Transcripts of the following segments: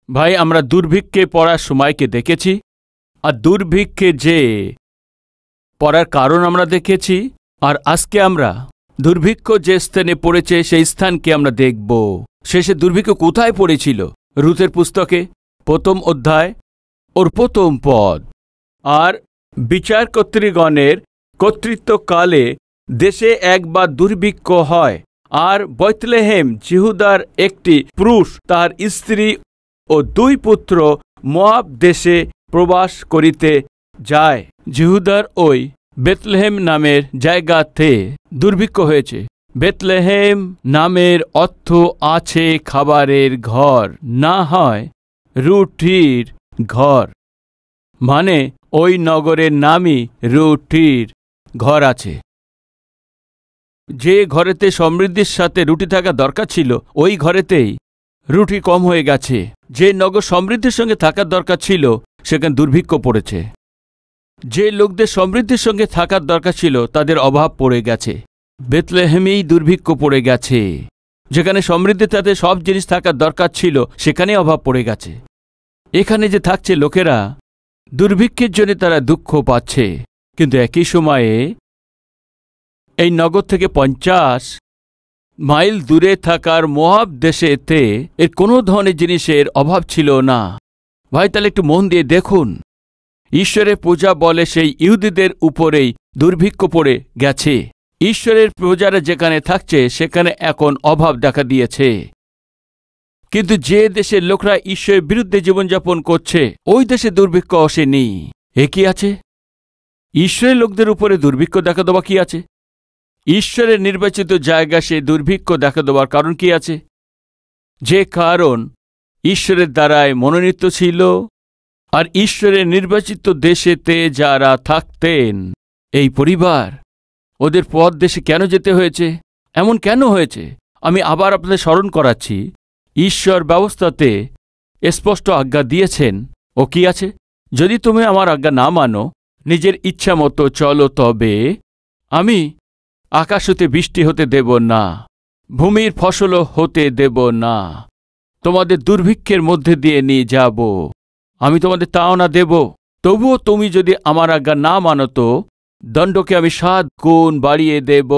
ভাই, আমরা দুর্ভিক্ষে পড়ার সময়কে দেখেছি, আর দুর্ভিক্ষে যে পড়ার কারণ আমরা দেখেছি, আর আজকে আমরা দুর্ভিক্ষ যে স্থানে পড়েছে সেই স্থানকে আমরা দেখব। শেষে দুর্ভিক্ষ কোথায় পড়েছিল? রুথের পুস্তকে 1ম অধ্যায় ওর 1ম পদ। আর বিচারকর্তৃগণের কর্তৃত্বকালে দেশে একবার দুর্ভিক্ষ হয়, আর বেথলেহেম জিহুদার একটি পুরুষ তার স্ত্রী ও 2 পুত্র মোয়াব দেশে প্রবাস করিতে যায়। জিহুদার ওই বেথলেহেম নামের জায়গাতে দুর্ভিক্ষ হয়েছে। বেথলেহেম নামের অর্থ আছে খাবারের ঘর, না হয় রুটির ঘর। মানে ওই নগরের নামই রুটির ঘর আছে। যে ঘরেতে সমৃদ্ধির সাথে রুটি থাকা দরকার ছিল, ওই ঘরেতেই রুটি কম হয়ে গেছে। যে নগর সমৃদ্ধির সঙ্গে থাকার দরকার ছিল, সেখানে দুর্ভিক্ষ পড়েছে। যে লোকদের সমৃদ্ধির সঙ্গে থাকার দরকার ছিল, তাদের অভাব পড়ে গেছে। বেথলেহেমেই দুর্ভিক্ষ পড়ে গেছে। যেখানে সমৃদ্ধি তাদের সব জিনিস থাকার দরকার ছিল, সেখানে অভাব পড়ে গেছে। এখানে যে থাকছে লোকেরা, দুর্ভিক্ষের জন্য তারা দুঃখ পাচ্ছে, কিন্তু একই সময়ে এই নগর থেকে 50 মাইল দূরে থাকার মোয়াব দেশেতে এর কোনো ধরনের জিনিসের অভাব ছিল না। ভাই, তাহলে একটু মন দিয়ে দেখুন, ঈশ্বরের পূজা বলে সেই ইহুদিদের উপরেই দুর্ভিক্ষ পড়ে গেছে। ঈশ্বরের প্রজারা যেখানে থাকছে, সেখানে এখন অভাব দেখা দিয়েছে। কিন্তু যে দেশের লোকরা ঈশ্বরের বিরুদ্ধে জীবনযাপন করছে, ওই দেশে দুর্ভিক্ষ আসেনি। এ কি আছে? ঈশ্বরের লোকদের উপরে দুর্ভিক্ষ দেখা দেওয়া কি আছে? ঈশ্বরের নির্বাচিত জায়গা সে দুর্ভিক্ষ দেখা দেওয়ার কারণ কি আছে? যে কারণ ঈশ্বরের দ্বারায় মনোনীত ছিল, আর ঈশ্বরের নির্বাচিত দেশেতে যারা থাকতেন, এই পরিবার, ওদের পর দেশে কেন যেতে হয়েছে? এমন কেন হয়েছে? আমি আবার আপনাদের স্মরণ করাচ্ছি, ঈশ্বর ব্যবস্থাতে স্পষ্ট আজ্ঞা দিয়েছেন। ও কি আছে? যদি তুমি আমার আজ্ঞা না মানো, নিজের ইচ্ছা মতো চলো, তবে আমি আকাশ হতে বৃষ্টি হতে দেব না, ভূমির ফসলও হতে দেব না, তোমাদের দুর্ভিক্ষের মধ্যে দিয়ে নিয়ে যাব, আমি তোমাদের তাও না দেব। তবুও তুমি যদি আমার আজ্ঞা না মানো, তো দণ্ডকে আমি 7 গুণ বাড়িয়ে দেব।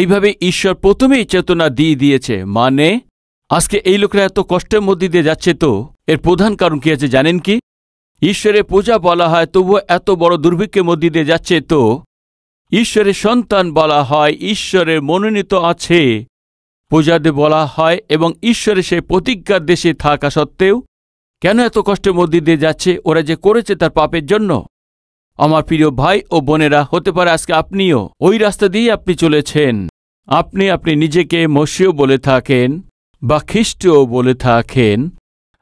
এইভাবে ঈশ্বর প্রথমেই চেতনা দিয়ে দিয়েছে। মানে আজকে এই লোকরা এত কষ্টের মধ্যে দিয়ে যাচ্ছে, তো এর প্রধান কারণ কি আছে জানেন কি? ঈশ্বরের পূজা বলা হয়, তবুও এত বড় দুর্ভিক্ষের মধ্যে দিয়ে যাচ্ছে। তো ঈশ্বরের সন্তান বলা হয়, ঈশ্বরের মনোনীত আছে, পূজাতে বলা হয়, এবং ঈশ্বরের সেই প্রতিজ্ঞার দেশে থাকা সত্ত্বেও কেন এত কষ্টের মধ্যে দিয়ে যাচ্ছে? ওরা যে করেছে তার পাপের জন্য। আমার প্রিয় ভাই ও বোনেরা, হতে পারে আজকে আপনিও ওই রাস্তা দিয়ে আপনি চলেছেন। আপনি নিজেকে মসীহ বলে থাকেন বা খ্রিস্টও বলে থাকেন,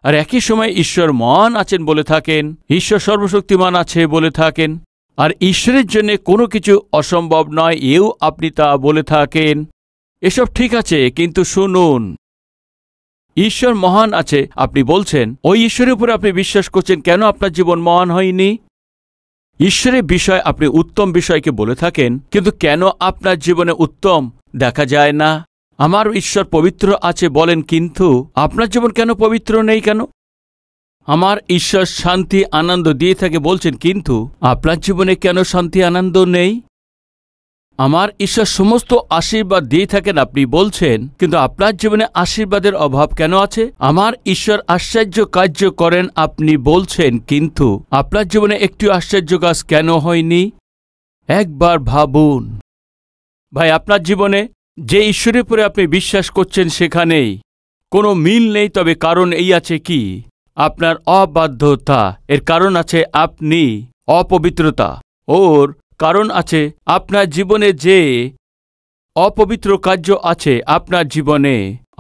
আর একই সময় ঈশ্বর মহান আছেন বলে থাকেন, ঈশ্বর সর্বশক্তিমান আছে বলে থাকেন, আর ঈশ্বরের জন্য কোনো কিছু অসম্ভব নয় এও আপনি তা বলে থাকেন। এসব ঠিক আছে, কিন্তু শুনুন, ঈশ্বর মহান আছে আপনি বলছেন, ওই ঈশ্বরের উপরে আপনি বিশ্বাস করছেন, কেন আপনার জীবন মহান হয়নি? ঈশ্বরের বিষয় আপনি উত্তম বিষয়কে বলে থাকেন, কিন্তু কেন আপনার জীবনে উত্তম দেখা যায় না? আমার ঈশ্বর পবিত্র আছে বলেন, কিন্তু আপনার জীবন কেন পবিত্র নেই? কেন? আমার ঈশ্বর শান্তি আনন্দ দিয়ে থাকে বলছেন, কিন্তু আপনার জীবনে কেন শান্তি আনন্দ নেই? আমার ঈশ্বর সমস্ত আশীর্বাদ দিয়ে থাকেন আপনি বলছেন, কিন্তু আপনার জীবনে আশীর্বাদের অভাব কেন আছে? আমার ঈশ্বর আশ্চর্য কার্য করেন আপনি বলছেন, কিন্তু আপনার জীবনে একটি আশ্চর্য কাজ কেন হয়নি? একবার ভাবুন ভাই, আপনার জীবনে যে ঈশ্বরের উপরে আপনি বিশ্বাস করছেন, সেখানেই কোনো মিল নেই। তবে কারণ এই আছে কি? আপনার অবাধ্যতা। এর কারণ আছে আপনি অপবিত্রতা। ওর কারণ আছে আপনার জীবনে যে অপবিত্র কার্য আছে। আপনার জীবনে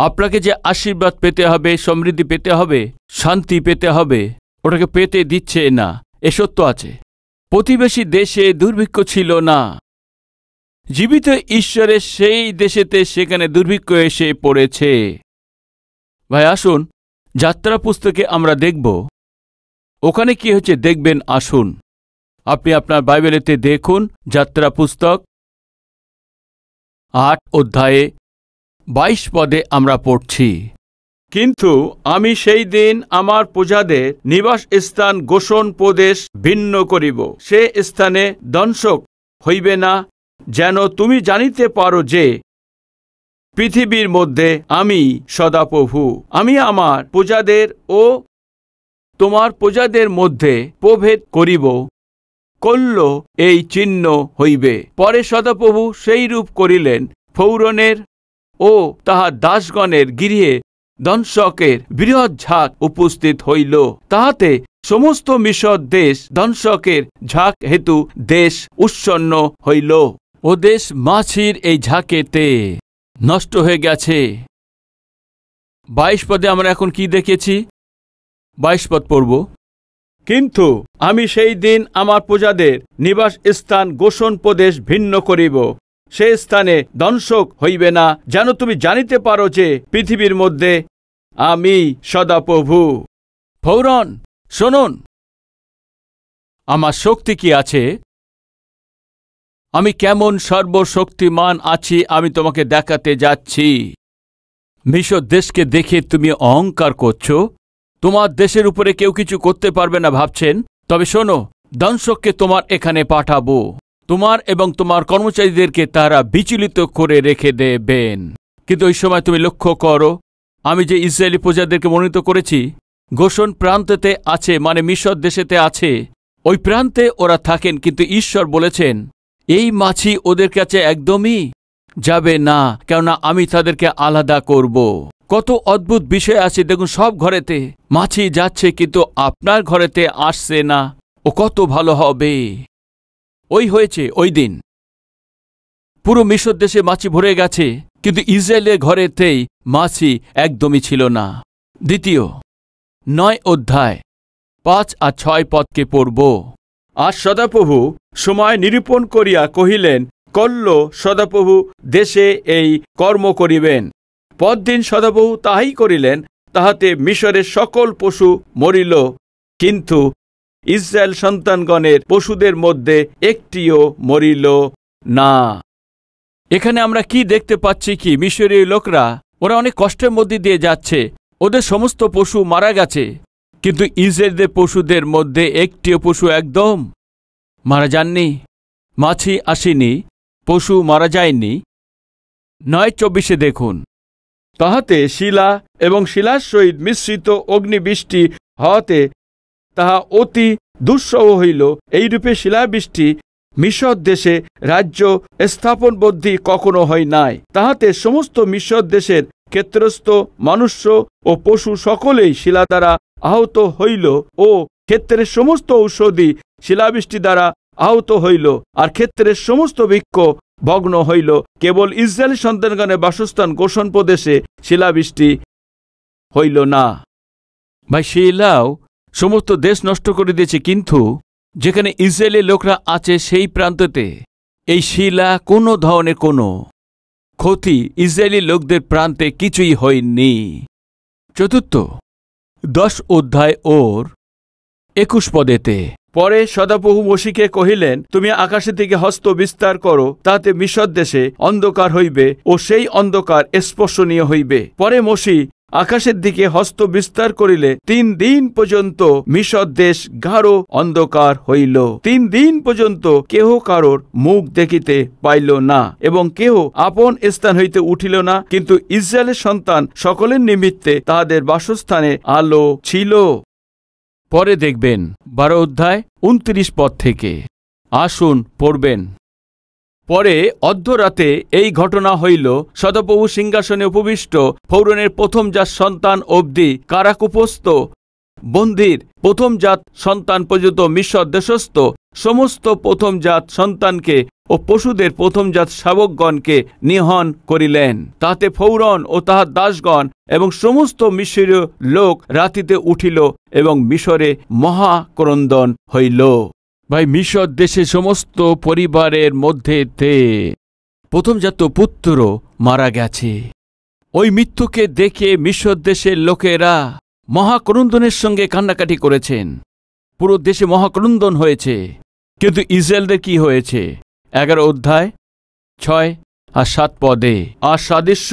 আপনাকে যে আশীর্বাদ পেতে হবে, সমৃদ্ধি পেতে হবে, শান্তি পেতে হবে, ওটাকে পেতে দিচ্ছে না। এ সত্য আছে। প্রতিবেশী দেশে দুর্ভিক্ষ ছিল না, জীবিত ঈশ্বরের সেই দেশেতে সেখানে দুর্ভিক্ষ এসে পড়েছে। ভাই আসুন, যাত্রা পুস্তকে আমরা দেখব ওখানে কি হচ্ছে। দেখবেন, আসুন আপনি আপনার বাইবেলেতে দেখুন, যাত্রা পুস্তক 8 অধ্যায়ে 22 পদে আমরা পড়ছি, কিন্তু আমি সেই দিন আমার প্রজাদের নিবাস স্থান গোষণ প্রদেশ ভিন্ন করিব, সে স্থানে দংশক হইবে না, যেন তুমি জানিতে পারো যে পৃথিবীর মধ্যে আমি সদাপ্রভু। আমি আমার প্রজাদের ও তোমার প্রজাদের মধ্যে প্রভেদ করিব, করল এই চিহ্ন হইবে। পরে সদাপ্রভু সেই রূপ করিলেন। ফৌরনের ও তাহার দাসগণের গৃহে দংশকের বৃহৎ ঝাঁক উপস্থিত হইল, তাহাতে সমস্ত মিশর দেশ দংশকের ঝাঁক হেতু দেশ উৎসন্ন হইল। ও দেশ মাছির এই ঝাঁকেতে নষ্ট হয়ে গেছে। 22 পদে আমরা এখন কি দেখেছি? 22 পদ পড়ব। কিন্তু আমি সেই দিন আমার প্রজাদের নিবাস স্থান গোষণ প্রদেশ ভিন্ন করিব, সে স্থানে দংশক হইবে না, যেন তুমি জানিতে পারো যে পৃথিবীর মধ্যে আমি সদাপ্রভু। ফৌরন, শুনুন, আমার শক্তি কি আছে, আমি কেমন সর্বশক্তিমান আছি আমি তোমাকে দেখাতে যাচ্ছি। মিশর দেশকে দেখে তুমি অহংকার করছো, তোমার দেশের উপরে কেউ কিছু করতে পারবে না ভাবছেন? তবে শোনো, দংশককে তোমার এখানে পাঠাবো, তোমার এবং তোমার কর্মচারীদেরকে তারা বিচলিত করে রেখে দেবেন। কিন্তু ওই সময় তুমি লক্ষ্য করো, আমি যে ইসরায়েলি প্রজাদেরকে মনোনীত করেছি গোষণ প্রান্তেতে আছে, মানে মিশর দেশেতে আছে, ওই প্রান্তে ওরা থাকেন। কিন্তু ঈশ্বর বলেছেন এই মাছি ওদের কাছে একদমই যাবে না, কেননা আমি তাদেরকে আলাদা করব। কত অদ্ভুত বিষয় আছে দেখুন, সব ঘরেতে মাছি যাচ্ছে কিন্তু আপনার ঘরেতে আসছে না। ও কত ভালো হবে। ওই হয়েছে ওই দিন পুরো মিশর দেশে মাছি ভরে গেছে, কিন্তু ইসরায়েলের ঘরেতেই মাছি একদমই ছিল না। দ্বিতীয় 9 অধ্যায় 5 আর 6 পদকে পড়ব। আর সদাপ্রভু সময় নিরূপণ করিয়া কহিলেন, করল সদাপ্রভু দেশে এই কর্ম করিবেন। পরদিন সদাপ্রভু তাহাই করিলেন, তাহাতে মিশরের সকল পশু মরিল, কিন্তু ইসরায়েল সন্তানগণের পশুদের মধ্যে একটিও মরিল না। এখানে আমরা কি দেখতে পাচ্ছি? কি মিশরীয় লোকরা ওরা অনেক কষ্টের মধ্যে দিয়ে যাচ্ছে, ওদের সমস্ত পশু মারা গেছে, কিন্তু ইসরায়েলদের পশুদের মধ্যে একটিও পশু একদম মারা যাননি। মাছি আসেনি, পশু মারা যায়নি। 9:24 দেখুন, তাহাতে শিলা এবং শিলার সহিত মিশ্রিত অগ্নিবৃষ্টি হওয়াতে তাহা অতি দুঃসহ হইল। এইরূপে শিলাবৃষ্টি মিশর দেশে রাজ্য স্থাপনবদ্ধি কখনো হয় নাই। তাহাতে সমস্ত মিশর দেশের ক্ষেত্রস্থ মনুষ্য ও পশু সকলেই শিলা দ্বারা আহত হইল, ও ক্ষেত্রের সমস্ত ঔষধি শিলাবৃষ্টি দ্বারা আহত হইল, আর ক্ষেত্রের সমস্ত বৃক্ষ ভগ্ন হইল। কেবল ইসরায়েল সন্তানগণের বাসস্থান গোষণ প্রদেশে শিলাবৃষ্টি হইল না। ভাই, শিলাও সমস্ত দেশ নষ্ট করে দিয়েছে, কিন্তু যেখানে ইসরায়েলের লোকরা আছে সেই প্রান্ততে এই শিলা কোনো ধরনের কোনো ক্ষতি ইসরায়েলি লোকদের প্রান্তে কিছুই হয়নি। চতুর্থ 10 অধ্যায় ওর 21 পদেতে, পরে সদাপ্রভু মোশিকে কহিলেন, তুমি আকাশের দিকে হস্ত বিস্তার করো, তাতে মিশর দেশে অন্ধকার হইবে ও সেই অন্ধকার স্পর্শনীয় হইবে। পরে মোশি আকাশের দিকে হস্ত বিস্তার করিলে 3 দিন পর্যন্ত মিশর দেশ গাঢ় অন্ধকার হইল। 3 দিন পর্যন্ত কেহ কারোর মুখ দেখিতে পাইল না, এবং কেহ আপন স্থান হইতে উঠিল না, কিন্তু ইসরায়েলের সন্তান সকলের নিমিত্তে তাহাদের বাসস্থানে আলো ছিল। পরে দেখবেন 12 অধ্যায় 29 পদ থেকে, আসুন পড়বেন। পরে অর্ধরাতে এই ঘটনা হইল, সদাপ্রভু সিংহাসনে উপবিষ্ট ফৌরনের প্রথমজাত সন্তান অবধি কারাকুপস্থ বন্দির প্রথমজাত সন্তান পর্যন্ত মিশর দেশস্থ সমস্ত প্রথমজাত সন্তানকে ও পশুদের প্রথমজাত শাবকগণকে নিহন করিলেন। তাতে ফৌরন ও তাহার দাসগণ এবং সমস্ত মিশরীয় লোক রাতিতে উঠিল এবং মিশরে মহাক্রন্দন হইল। ভাই, মিশর দেশে সমস্ত পরিবারের মধ্যেতে প্রথমজাত পুত্র মারা গেছে। ওই মৃত্যুকে দেখে মিশর দেশের লোকেরা মহাক্রন্দনের সঙ্গে কান্নাকাটি করেছেন। পুরো দেশে মহাক্রন্দন হয়েছে। কিন্তু ইসরায়েলদের কি হয়েছে? 11 অধ্যায় 6 আর 7 পদে, আর সাদৃশ্য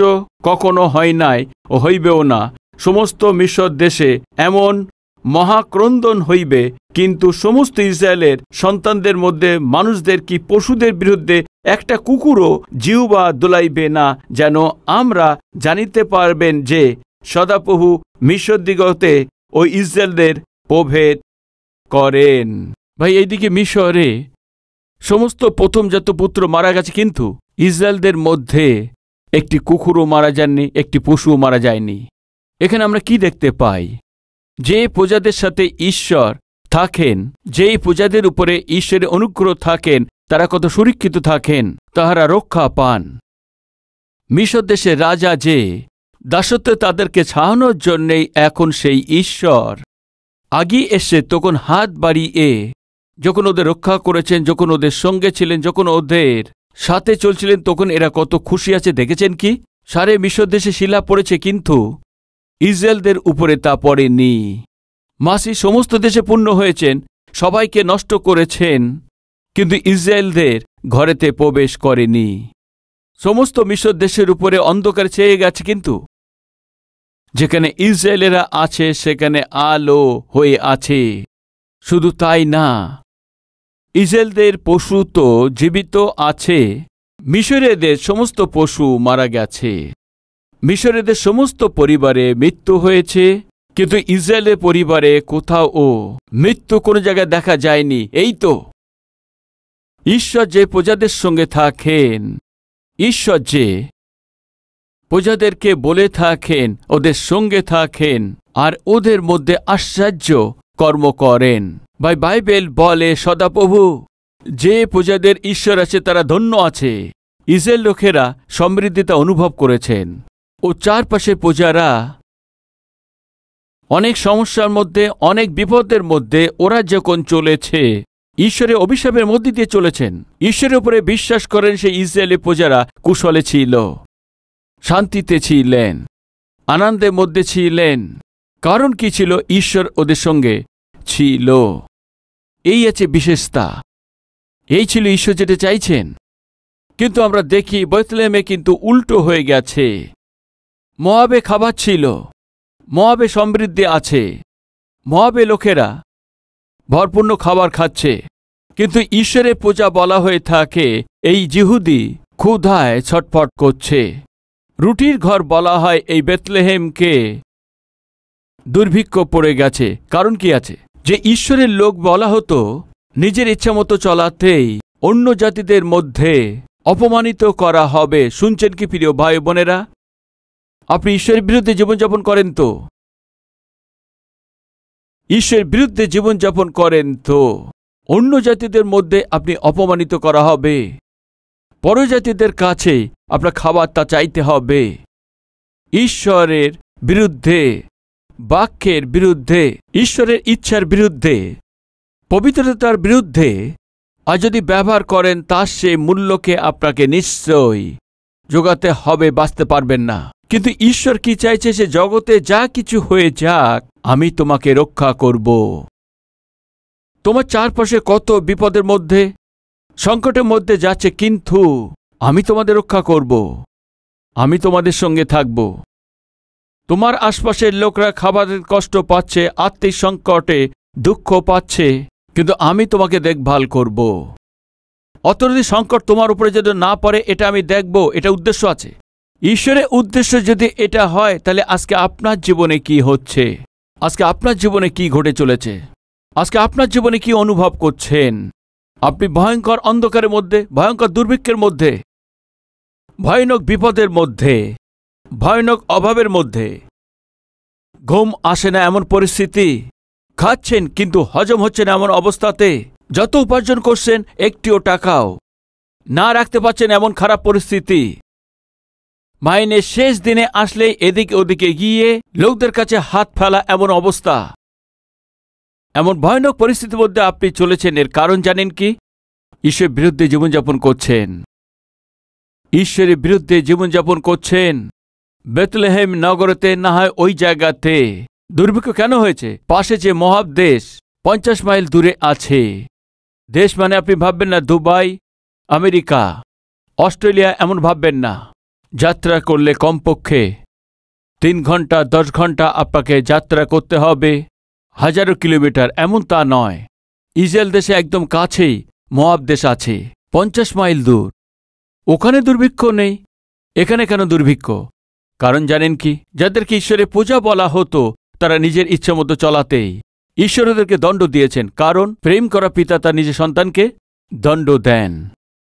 কখনো হয় নাই ও হইবেও না, সমস্ত মিশর দেশে এমন মহাক্রন্দন হইবে, কিন্তু সমস্ত ইসরায়েলের সন্তানদের মধ্যে মানুষদের কি পশুদের বিরুদ্ধে একটা কুকুরও জিহ্বা দোলাইবে না, যেন আমরা জানিতে পারবেন যে সদাপ্রভু মিশর দিগতে ও ইসরায়েলদের প্রভেদ করেন। ভাই, এইদিকে মিশরে সমস্ত প্রথমজাত পুত্র মারা গেছে, কিন্তু ইসরায়েলদের মধ্যে একটি কুকুরও মারা যায়নি, একটি পশুও মারা যায়নি। এখানে আমরা কি দেখতে পাই? যে প্রজাদের সাথে ঈশ্বর থাকেন, যেই প্রজাদের উপরে ঈশ্বরের অনুগ্রহ থাকেন, তারা কত সুরক্ষিত থাকেন, তাহারা রক্ষা পান। মিশর দেশের রাজা যে দাসত্বে তাদেরকে ছাড়ানোর জন্যেই এখন সেই ঈশ্বর আগিয়ে এসে তখন হাত বাড়িয়ে যখন ওদের রক্ষা করেছেন, যখন ওদের সঙ্গে ছিলেন, যখন ওদের সাথে চলছিলেন, তখন এরা কত খুশি আছে দেখেছেন কি? সারে মিশর দেশে শিলা পড়েছে, কিন্তু ইসরায়েলদের উপরে তা পড়েনি। মাসি সমস্ত দেশে পূর্ণ হয়েছেন, সবাইকে নষ্ট করেছেন, কিন্তু ইসরায়েলদের ঘরেতে প্রবেশ করেনি। সমস্ত মিশর দেশের উপরে অন্ধকার ছেয়ে গেছে, কিন্তু যেখানে ইসরায়েলেরা আছে সেখানে আলো হয়ে আছে। শুধু তাই না, ইসরায়েলদের পশু তো জীবিত আছে, মিশরীয়দের সমস্ত পশু মারা গেছে। মিশরীয়দের সমস্ত পরিবারে মৃত্যু হয়েছে, কিন্তু ইসরায়েলের পরিবারে কোথাও মৃত্যু কোনো জায়গায় দেখা যায়নি। এই তো ঈশ্বর যে প্রজাদের সঙ্গে থাকেন, ঈশ্বর যে প্রজাদেরকে বলে থাকেন, ওদের সঙ্গে থাকেন আর ওদের মধ্যে আশ্চর্য কর্ম করেন। ভাই, বাইবেল বলে সদাপ্রভু যে প্রজাদের ঈশ্বর আছে তারা ধন্য আছে। ইসরায়েল লোকেরা সমৃদ্ধিতা অনুভব করেছেন, ও চারপাশে প্রজারা অনেক সমস্যার মধ্যে, অনেক বিপদের মধ্যে ওরা যখন চলেছে, ঈশ্বরের অভিশাপের মধ্যে দিয়ে চলেছেন। ঈশ্বরের উপরে বিশ্বাস করেন সেই ইসরায়েলের প্রজারা কুশলে ছিল, শান্তিতে ছিলেন, আনন্দের মধ্যে ছিলেন। কারণ কি ছিল? ঈশ্বর ওদের সঙ্গে ছিল। এই আছে বিশেষতা, এই ছিল ঈশ্বর যেটা চাইছেন। কিন্তু আমরা দেখি বেথলেহেমে কিন্তু উল্টো হয়ে গেছে। মোয়াবে খাবার ছিল, মোয়াবে সমৃদ্ধি আছে, মোয়াবে লোকেরা ভরপূর্ণ খাবার খাচ্ছে, কিন্তু ঈশ্বরের পূজা বলা হয়ে থাকে এই জিহুদি ক্ষুধায় ছটফট করছে। রুটির ঘর বলা হয় এই বেথলেহেমকে, দুর্ভিক্ষ পড়ে গেছে। কারণ কি আছে? যে ঈশ্বরের লোক বলা হতো, নিজের ইচ্ছা মতো চলাতেই অন্য জাতিদের মধ্যে অপমানিত করা হবে। শুনছেন কি প্রিয় ভাই বোনেরা? আপনি ঈশ্বরের বিরুদ্ধে জীবনযাপন করেন তো, ঈশ্বরের বিরুদ্ধে জীবনযাপন করেন তো অন্য জাতিদের মধ্যে আপনি অপমানিত করা হবে। পরজাতিদের কাছে আপনার খাবার তা চাইতে হবে। ঈশ্বরের বিরুদ্ধে, বাক্যের বিরুদ্ধে, ঈশ্বরের ইচ্ছার বিরুদ্ধে, পবিত্রতার বিরুদ্ধে আর যদি ব্যবহার করেন, তার সে মূল্যকে আপনাকে নিশ্চয়ই যোগাতে হবে, বাঁচতে পারবেন না। কিন্তু ঈশ্বর কি চাইছে? সে জগতে যা কিছু হয়ে যাক, আমি তোমাকে রক্ষা করব। তোমার চারপাশে কত বিপদের মধ্যে, সংকটের মধ্যে যাচ্ছে, কিন্তু আমি তোমাদের রক্ষা করব, আমি তোমাদের সঙ্গে থাকব। তোমার আশপাশের লোকরা খাবারের কষ্ট পাচ্ছে, আর্থিক সংকটে দুঃখ পাচ্ছে, কিন্তু আমি তোমাকে দেখভাল করব। অতদি সংকট তোমার উপরে যদি না পড়ে, এটা আমি দেখব, এটা উদ্দেশ্য আছে। ঈশ্বরের উদ্দেশ্য যদি এটা হয়, তাহলে আজকে আপনার জীবনে কি হচ্ছে, আজকে আপনার জীবনে কি ঘটে চলেছে, আজকে আপনার জীবনে কি অনুভব করছেন? আপনি ভয়ঙ্কর অন্ধকারের মধ্যে, ভয়ঙ্কর দুর্ভিক্ষের মধ্যে, ভয়ানক বিপদের মধ্যে, ভয়ানক অভাবের মধ্যে, ঘুম আসে না এমন পরিস্থিতি, খাচ্ছেন কিন্তু হজম হচ্ছে না এমন অবস্থাতে, যত উপার্জন করছেন একটিও টাকাও না রাখতে পারছেন এমন খারাপ পরিস্থিতি, মাইনের শেষ দিনে আসলে এদিকে ওদিকে গিয়ে লোকদের কাছে হাত ফেলা এমন অবস্থা, এমন ভয়ানক পরিস্থিতির মধ্যে আপনি চলেছেন। এর কারণ জানেন কি? ঈশ্বরের বিরুদ্ধে জীবনযাপন করছেন, ঈশ্বরের বিরুদ্ধে জীবনযাপন করছেন। বেথলেহেম নগরতে না হয় ওই জায়গাতে দুর্ভিক্ষ কেন হয়েছে? পাশে যে মোয়াব দেশ 50 মাইল দূরে আছে। দেশ মানে আপনি ভাববেন না দুবাই, আমেরিকা, অস্ট্রেলিয়া, এমন ভাববেন না। যাত্রা করলে কমপক্ষে 3 ঘন্টা 10 ঘন্টা আপনাকে যাত্রা করতে হবে, হাজারো কিলোমিটার, এমন তা নয়। ইসরায়েল দেশে একদম কাছেই মোয়াব দেশ আছে, 50 মাইল দূর। ওখানে দুর্ভিক্ষ নেই। এখানে কেন দুর্ভিক্ষ? কারণ জানেন কি, যাদেরকে ঈশ্বরের পূজা বলা হতো তারা নিজের ইচ্ছা মতো চলাতেই ঈশ্বর ওদেরকে দণ্ড দিয়েছেন। কারণ প্রেম করা পিতা তার নিজের সন্তানকে দণ্ড দেন।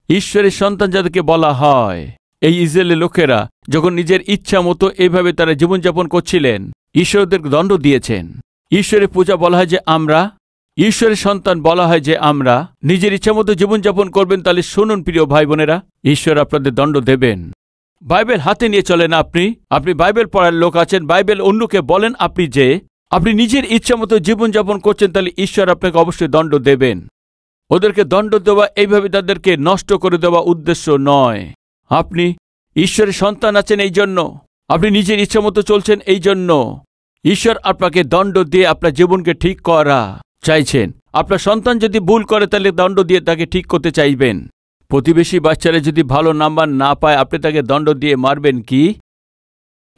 ঈশ্বরের সন্তান যাদেরকে বলা হয়, এই ইসরায়েলের লোকেরা যখন নিজের ইচ্ছা মতো এইভাবে তারা জীবনযাপন করছিলেন, ঈশ্বর ওদেরকে দণ্ড দিয়েছেন। ঈশ্বরের পূজা বলা হয় যে আমরা, ঈশ্বরের সন্তান বলা হয় যে আমরা নিজের ইচ্ছা মতো জীবনযাপন করবেন। তাহলে শুনুন প্রিয় ভাই বোনেরা, ঈশ্বর আপনাদের দণ্ড দেবেন। বাইবেল হাতে নিয়ে চলেন। আপনি বাইবেল পড়ার লোক আছেন, বাইবেল অন্যকে বলেন আপনি নিজের ইচ্ছা মতো জীবনযাপন করছেন, তাহলে ঈশ্বর আপনাকে অবশ্যই দণ্ড দেবেন। ওদেরকে দণ্ড দেওয়া, এইভাবে তাদেরকে নষ্ট করে দেওয়া উদ্দেশ্য নয়। আপনি ঈশ্বরের সন্তান আছেন, এই জন্য আপনি নিজের ইচ্ছা মতো চলছেন, এই জন্য ঈশ্বর আপনাকে দণ্ড দিয়ে আপনার জীবনকে ঠিক করা চাইছেন। আপনার সন্তান যদি ভুল করে তাহলে দণ্ড দিয়ে তাকে ঠিক করতে চাইবেন। প্রতিবেশী বাচ্চারা যদি ভালো নাম্বার না পায়, আপনি তাকে দণ্ড দিয়ে মারবেন কি?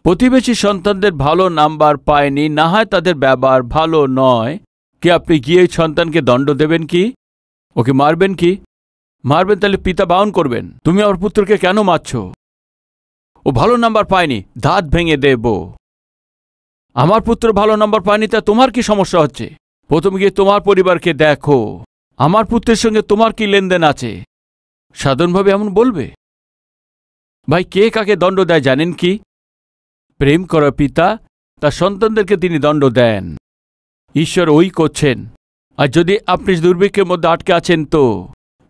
প্রতিবেশী সন্তানদের ভালো নাম্বার পায়নি, না হয় তাদের ব্যবহার ভালো নয়, কি আপনি গিয়ে সন্তানকে দণ্ড দেবেন কি? ওকে মারবেন কি? মারবেন তাহলে পিতা বারণ করবেন, তুমি আমার পুত্রকে কেন মারছ? ও ভালো নাম্বার পায়নি, দাঁত ভেঙে দেব। আমার পুত্র ভালো নাম্বার পায়নি, তা তোমার কি সমস্যা হচ্ছে? প্রথম গিয়ে তোমার পরিবারকে দেখো, আমার পুত্রের সঙ্গে তোমার কি লেনদেন আছে? সাধারণভাবে এমন বলবে। ভাই, কে কাকে দণ্ড দেয় জানেন কি? প্রেম করা পিতা তার সন্তানদেরকে তিনি দণ্ড দেন। ঈশ্বর ওই করছেন। আর যদি আপনি দুর্ভিক্ষের মধ্যে আটকে আছেন, তো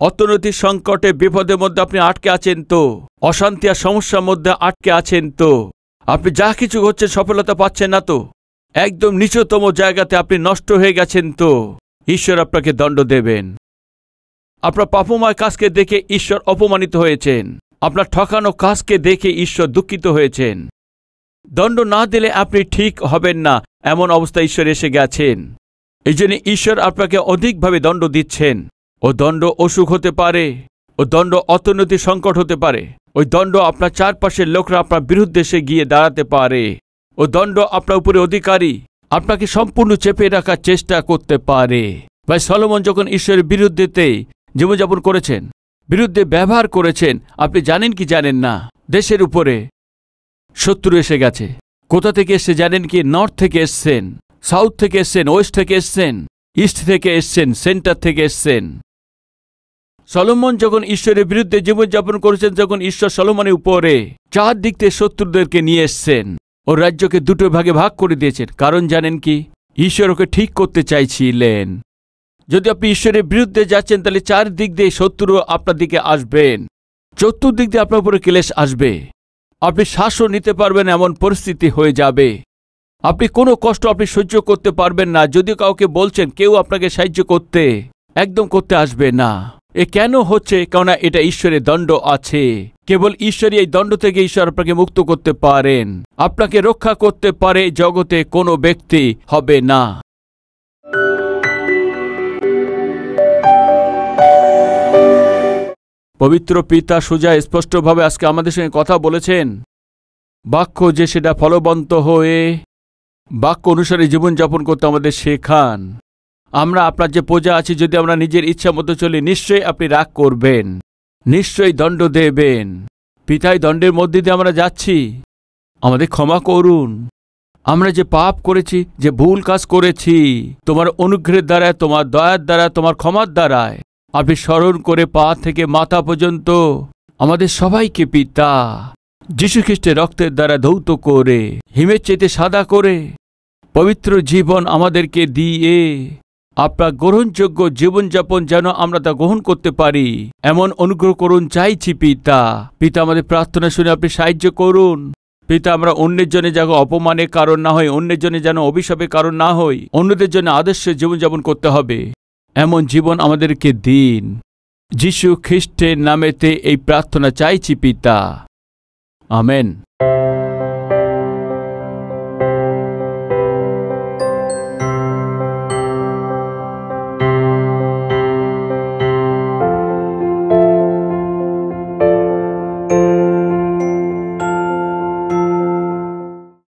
অর্থনৈতিক সংকটে বিপদের মধ্যে আপনি আটকে আছেন, তো অশান্তি আর সমস্যার মধ্যে আটকে আছেন, তো আপনি যা কিছু হচ্ছেন সফলতা পাচ্ছেন না, তো একদম নিচতম জায়গাতে আপনি নষ্ট হয়ে গেছেন, তো ঈশ্বর আপনাকে দণ্ড দেবেন। আপনার পাপময় কাজকে দেখে ঈশ্বর অপমানিত হয়েছেন, আপনার ঠকানো কাজকে দেখে ঈশ্বর দুঃখিত হয়েছেন। দণ্ড না দিলে আপনি ঠিক হবেন না, এমন অবস্থা ঈশ্বর এসে গেছেন। এই জন্য ঈশ্বর আপনাকে অধিকভাবে দণ্ড দিচ্ছেন। ও দণ্ড অসুখ হতে পারে, ও দণ্ড অর্থনৈতিক সংকট হতে পারে, ওই দণ্ড আপনার চারপাশের লোকরা আপনার বিরুদ্ধে এসে গিয়ে দাঁড়াতে পারে, ও দণ্ড আপনার উপরে অধিকারী আপনাকে সম্পূর্ণ চেপে রাখার চেষ্টা করতে পারে। ভাই, সলোমন যখন ঈশ্বরের বিরুদ্ধেতেই জীবনযাপন করেছেন, বিরুদ্ধে ব্যবহার করেছেন, আপনি জানেন কি জানেন না, দেশের উপরে শত্রু এসে গেছে। কোথা থেকে এসছে জানেন কি? নর্থ থেকে এসছেন, সাউথ থেকে এসছেন, ওয়েস্ট থেকে এসছেন, ইস্ট থেকে এসছেন, সেন্টার থেকে এসছেন। সলোমন যখন ঈশ্বরের বিরুদ্ধে জীবনযাপন করেছেন, যখন ঈশ্বর সলোমনের উপরে 4 দিক থেকে শত্রুদেরকে নিয়ে এসছেন, ও রাজ্যকে 2 ভাগে ভাগ করে দিয়েছেন। কারণ জানেন কি? ঈশ্বর ওকে ঠিক করতে চাইছিলেন। যদি আপনি ঈশ্বরের বিরুদ্ধে যাচ্ছেন, তাহলে 4 দিক দিয়ে শত্রু আপনার দিকে আসবেন, চতুর্দিক দিয়ে আপনার উপরে ক্লেশ আসবে। আপনি শ্বাসও নিতে পারবেন এমন পরিস্থিতি হয়ে যাবে। আপনি কোনো কষ্ট আপনি সহ্য করতে পারবেন না। যদি কাউকে বলছেন, কেউ আপনাকে সাহায্য করতে একদম করতে আসবে না। এ কেন হচ্ছে? কেননা এটা ঈশ্বরের দণ্ড আছে। কেবল ঈশ্বরই এই দণ্ড থেকে ঈশ্বর আপনাকে মুক্ত করতে পারেন, আপনাকে রক্ষা করতে পারে। জগতে কোনো ব্যক্তি হবে না। পবিত্র পিতা সোজা স্পষ্টভাবে আজকে আমাদের সঙ্গে কথা বলেছেন। বাক্য যে সেটা ফলবন্ত হয়ে বাক্য অনুসারে জীবনযাপন করতে আমাদের শেখান। আমরা আপনার যে পূজা আছি, যদি আমরা নিজের ইচ্ছা মতো চলি, নিশ্চয়ই আপনি রাগ করবেন, নিশ্চয়ই দণ্ড দেবেন। পিতাই দণ্ডের মধ্যে দিয়ে আমরা যাচ্ছি, আমাদের ক্ষমা করুন। আমরা যে পাপ করেছি, যে ভুল কাজ করেছি, তোমার অনুগ্রহের দ্বারা, তোমার দয়ার দ্বারা, তোমার ক্ষমার দ্বারায় আপনি স্মরণ করে পা থেকে মাথা পর্যন্ত আমাদের সবাইকে পিতা যীশু খ্রিস্টের রক্তের দ্বারা ধৌত করে, হিমের চাইতে সাদা করে পবিত্র জীবন আমাদেরকে দিয়ে আপনার গ্রহণযোগ্য জীবনযাপন যেন আমরা তা গ্রহণ করতে পারি, এমন অনুগ্রহ করুন চাইছি পিতা। পিতা, আমাদের প্রার্থনা শুনে আপনি সাহায্য করুন। পিতা, আমরা অন্যের জন্য যেন অপমানের কারণ না হই, অন্যের জন্য যেন অভিশাপের কারণ না হই, অন্যদের জন্য আদর্শ জীবনযাপন করতে হবে, এমন জীবন আমাদেরকে দিন। যীশু খ্রিস্টের নামেতে এই প্রার্থনা চাইছি পিতা, আমেন।